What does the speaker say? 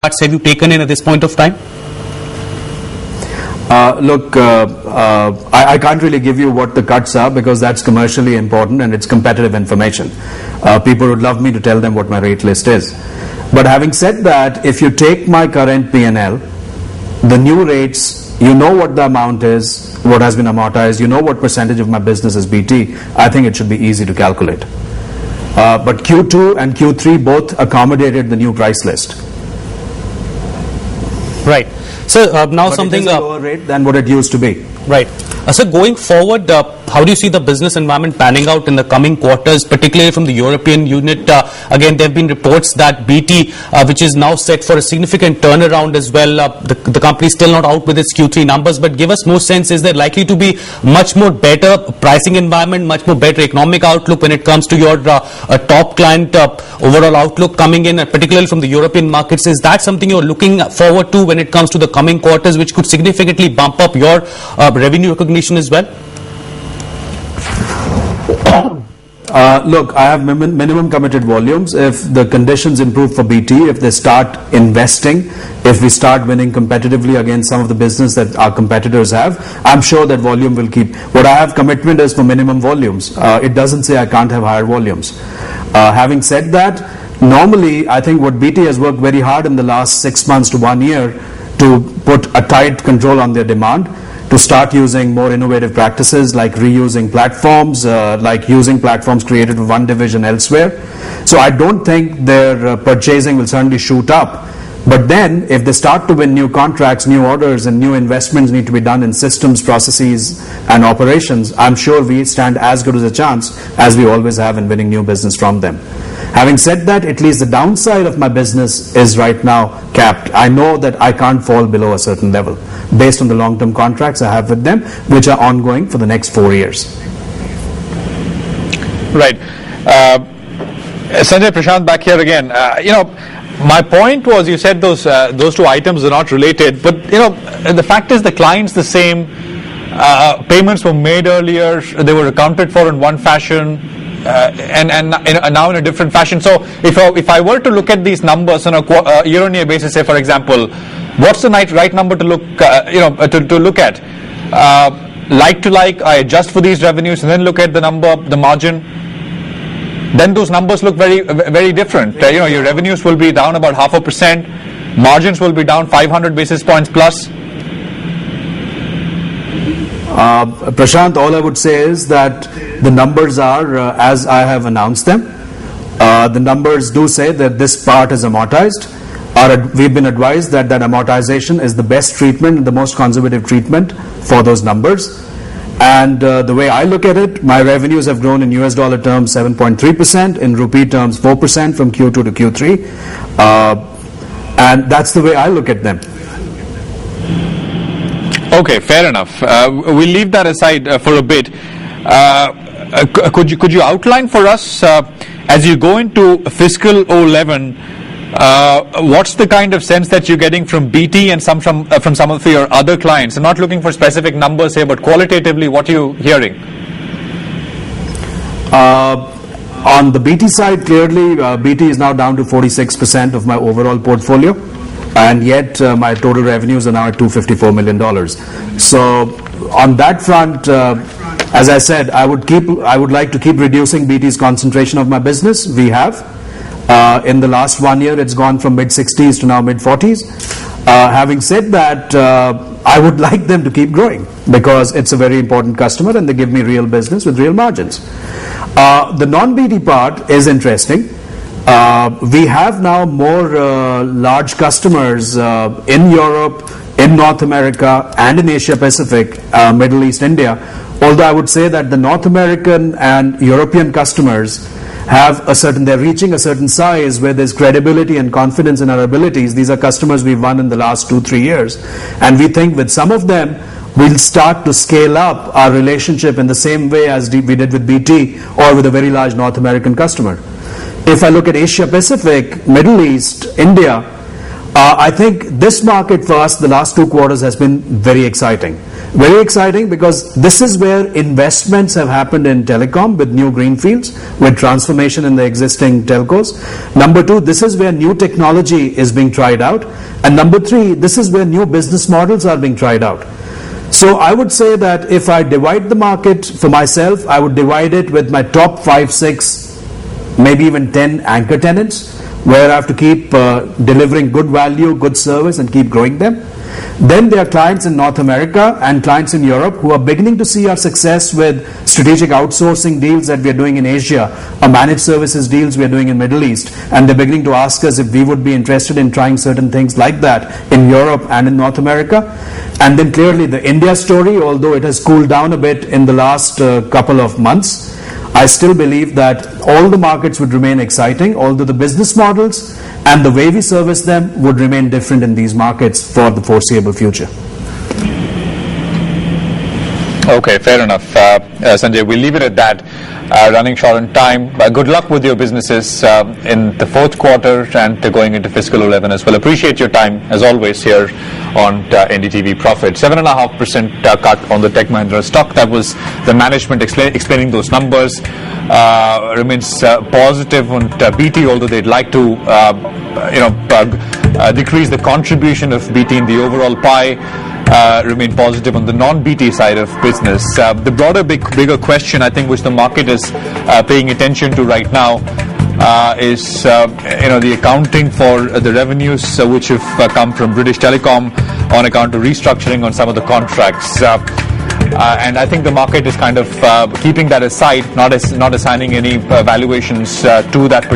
cuts have you taken in at this point of time? I can't really give you what the cuts are because that's commercially important and it's competitive information. People would love me to tell them what my rate list is. But having said that, if you take my current P&L, the new rates, you know what the amount is, what has been amortized, you know what percentage of my business is BT, I think it should be easy to calculate. But Q2 and Q3 both accommodated the new price list. Right. So now but something it is a lower rate than what it used to be. Right. So going forward, how do you see the business environment panning out in the coming quarters, particularly from the European unit? Again, there have been reports that BT, which is now set for a significant turnaround as well, the company is still not out with its Q3 numbers, but give us more sense, is there likely to be much more better pricing environment, much more better economic outlook when it comes to your top client overall outlook coming in, particularly from the European markets? Is that something you're looking forward to when it comes to the coming quarters, which could significantly bump up your revenue recognition as well? Look, I have minimum committed volumes. If the conditions improve for BT, if they start investing, if we start winning competitively against some of the business that our competitors have, I'm sure that volume will keep. What I have commitment is for minimum volumes. It doesn't say I can't have higher volumes. Having said that, normally I think what BT has worked very hard in the last 6 months to 1 year to put a tight control on their demand, to start using more innovative practices like reusing platforms, like using platforms created for one division elsewhere. So I don't think their purchasing will certainly shoot up. But then if they start to win new contracts, new orders, and new investments need to be done in systems, processes, and operations, I'm sure we stand as good as a chance as we always have in winning new business from them. Having said that, at least the downside of my business is right now capped. I know that I can't fall below a certain level based on the long-term contracts I have with them, which are ongoing for the next 4 years. Right. Sanjay, Prashant back here again. My point was, you said those two items are not related, but the fact is the client's the same. Payments were made earlier, they were accounted for in one fashion. And now in a different fashion. So if I were to look at these numbers on a year-on-year basis, say for example, what's the right number to look to look at? Like to like, I adjust for these revenues and then look at the number, the margin. Then those numbers look very, very different. Your revenues will be down about 0.5%, margins will be down 500 basis points plus. Prashant, all I would say is that the numbers are as I have announced them. The numbers do say that this part is amortized. We've been advised that amortization is the best treatment and the most conservative treatment for those numbers. And the way I look at it, my revenues have grown in US dollar terms 7.3%, in rupee terms 4% from Q2 to Q3. And that's the way I look at them. Okay, fair enough. We'll leave that aside for a bit. Could you outline for us, as you go into fiscal 2011, what's the kind of sense that you're getting from BT and from some of your other clients? I'm not looking for specific numbers here, but qualitatively, what are you hearing? On the BT side, clearly, BT is now down to 46% of my overall portfolio. And yet my total revenues are now at $254 million. So on that front, as I said, I would like to keep reducing BT's concentration of my business. We have. In the last 1 year, it's gone from mid-60s to now mid-40s. Having said that, I would like them to keep growing because it's a very important customer and they give me real business with real margins. The non-BT part is interesting. We have now more large customers in Europe, in North America, and in Asia Pacific, Middle East, India. Although I would say that the North American and European customers have they're reaching a certain size where there's credibility and confidence in our abilities. These are customers we've won in the last 2-3 years. And we think with some of them, we'll start to scale up our relationship in the same way as we did with BT or with a very large North American customer. If I look at Asia Pacific, Middle East, India, I think this market for us, the last 2 quarters, has been very exciting. Very exciting because this is where investments have happened in telecom with new greenfields, with transformation in the existing telcos. Number 2, this is where new technology is being tried out. And number 3, this is where new business models are being tried out. So I would say that if I divide the market for myself, I would divide it with my top 5, 6, maybe even 10 anchor tenants, where I have to keep delivering good value, good service, and keep growing them. Then there are clients in North America and clients in Europe who are beginning to see our success with strategic outsourcing deals that we are doing in Asia, or managed services deals we are doing in Middle East, and they're beginning to ask us if we would be interested in trying certain things like that in Europe and in North America. And then clearly the India story, although it has cooled down a bit in the last couple of months, I still believe that all the markets would remain exciting, although the business models and the way we service them would remain different in these markets for the foreseeable future. Okay, fair enough. Sanjay, we'll leave it at that. Running short on time. Good luck with your businesses in the 4th quarter and going into fiscal 11 as well. Appreciate your time, as always, here on NDTV Profit. 7.5% cut on the Tech Mahindra stock. That was the management explaining those numbers. Remains positive on BT, although they'd like to decrease the contribution of BT in the overall pie. Remain positive on the non-BT side of business. The broader, bigger question, I think, which the market is paying attention to right now is the accounting for the revenues which have come from British Telecom on account of restructuring on some of the contracts. And I think the market is kind of keeping that aside, not assigning any valuations to that